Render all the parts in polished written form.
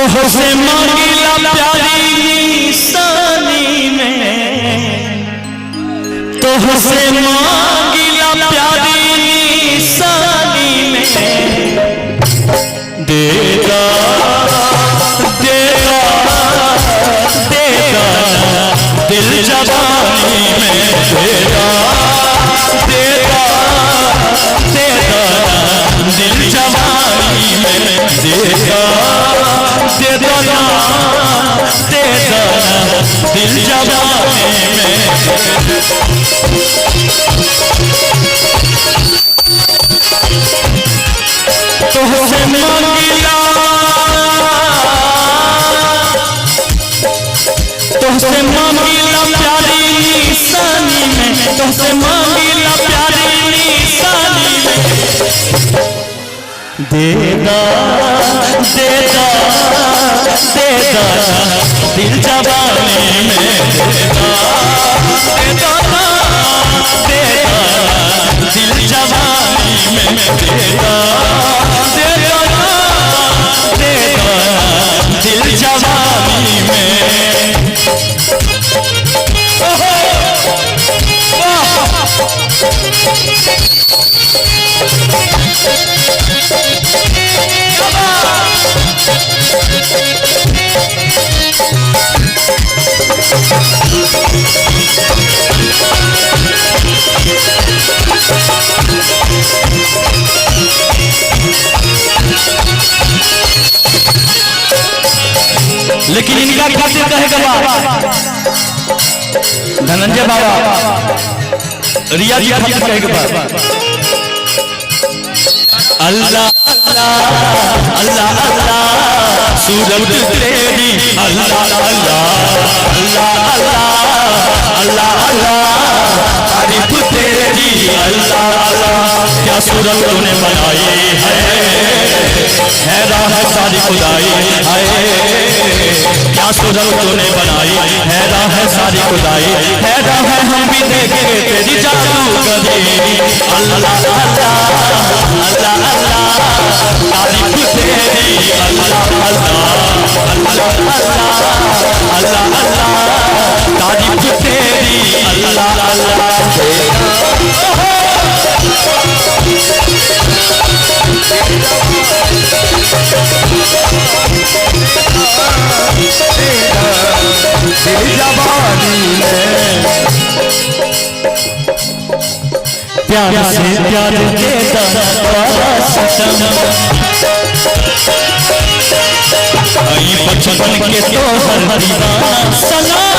तुझसे मांगिला प्यारी निशानी में, तुझसे मांगिला प्यारी निशानी में, देगा देगा देगा दिल जवानी में, देगा देगा देगा दिल जवानी में, देगा देगा देगा दिल जवानी में। तुझसे मांगिला तुझसे मांगिला प्यारी निशानी में, तुझसे मांगिला प्यारी निशानी में, देगा देगा देगा दिल जवानी में, देगा देगा देगा दिल जवानी में, देगा देगा देगा दिल जवानी में। लेकिन इनका खातिर कहेगा धनंजय बाबा रिया जी खातिर कहेगा अल्लाह अल्लाह अल्लाह अल्लाह सूरत तेरी, अल्लाह अल्लाह अल्लाह अल्लाह अल्लाह अल्लाह तारीफ तेरी, अल्लाह अल्लाह क्या सूरत तूने बनाई है, हैरान है सारी खुदाई है, क्या सूरत तूने बनाई, हैरान है सारी खुदाई, हैरान है हम भी देखे तेरी जादूगरी, अल्लाह अल्लाह अल्लाह अल्लाह तारीफ तेरी, अल्लाह अल्लाह अल्लाह अल्लाह अल्लाह तारीफ तेरी, अल्लाह अल्लाह। दिल जवानी में प्यार से प्यार देता सतम, आई बचपन के तो हर दीवाना सलाम,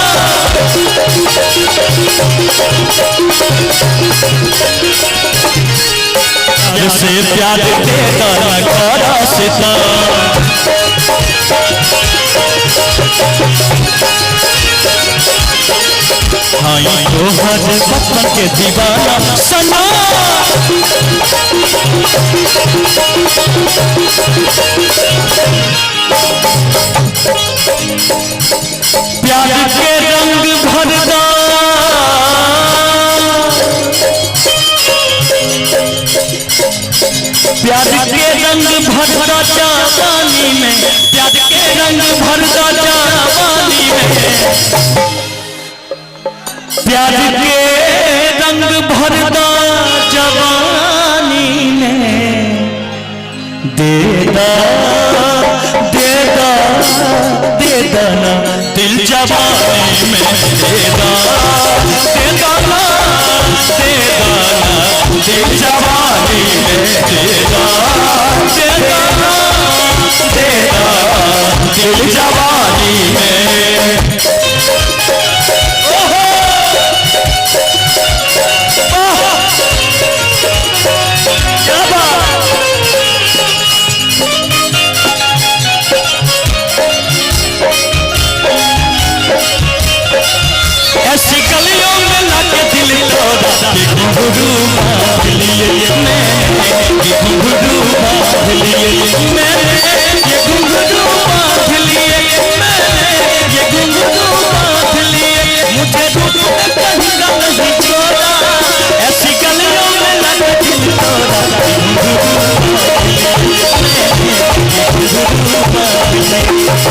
प्यार से प्यार देता खरा सितम, आई तो हर बचपन के दीवाना सलाम, प्यार के रंग भरदा प्यार के रंग भरदा जवानी में, प्यार के रंग भरदा जवानी में, प्यार के रंग भरदा जवानी में, देदा देदा देदा ना दिल जवानी में, देदा देदा ना देदा ना दिल जवानी में, देदा देदा ना देदा दिल जवानी में। ऐसी गलियों में लगे दिल तोड़ा, घुंघरू बांध लिए मैंने, घुंघरू बांध लिए मैंने, ये घुंघरू बांध लिए मैंने, ये घुंघरू बांध लिए, मुझे रुक कहीं का नहीं छोड़ा, ऐसी गलियों में लगे दिल तोड़ा, घुंघरू बांध लिए मैंने, घुंघरू बांध लिए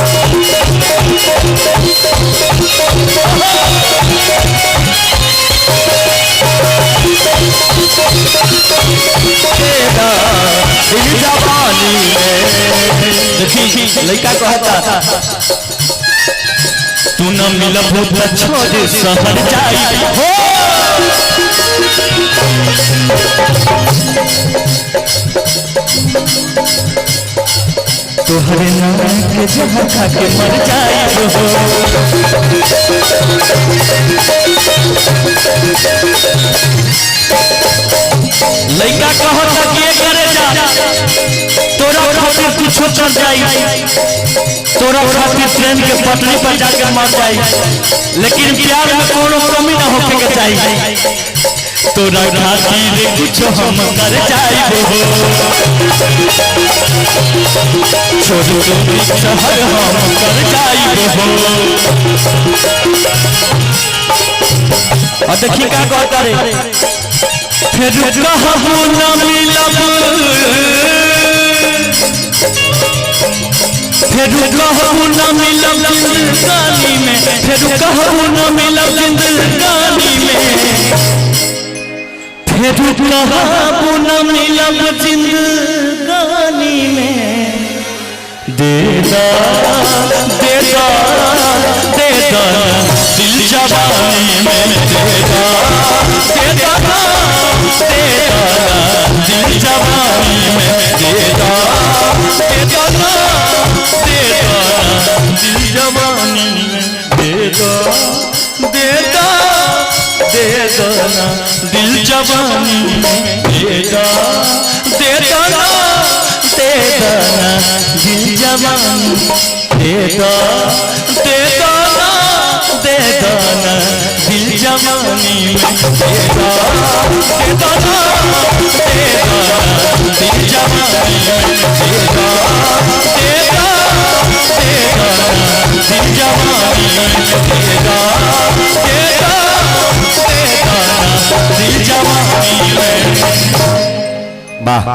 दिल जवानी में। देखी लड़का कहता तू न मिलबू त छोड़ शहर जाई हो तोहरे नाम के जहाँ खा के मर जाई हो। लड़का कहता कि करे जा तोरा खातिर कुछो कर जाई तोरा खातिर ट्रेन के पटरी पर जाके मर जाई लेकिन प्यार में कोनो कमी ना होके के चाहिए तोरा खातिर कुछो हम कर जाई हो छोड़ दो शहर हम कर जाई हो। और देखी का कहता रे फिर कहबू न मिलब फिर कहबू न मिलब जिंदगानी में फिर कहबू न मिलब जिंदगानी में फिर कहबू न मिलब जिंदगानी में देदा देदा देदा दिल जवानी में देदा देदा दिल जवानी में देदा देदा देदा दिल जवानी में देदा देदा देदा दिल जवानी में देदा देदा देदा दिल जवानी देदा देदा देदा दिल जवानी में देदा देदा देदा दिल जवानी में देदा देदा देदा दिल जवानी में देदा देदा देदा दिल जवानी में। वाह।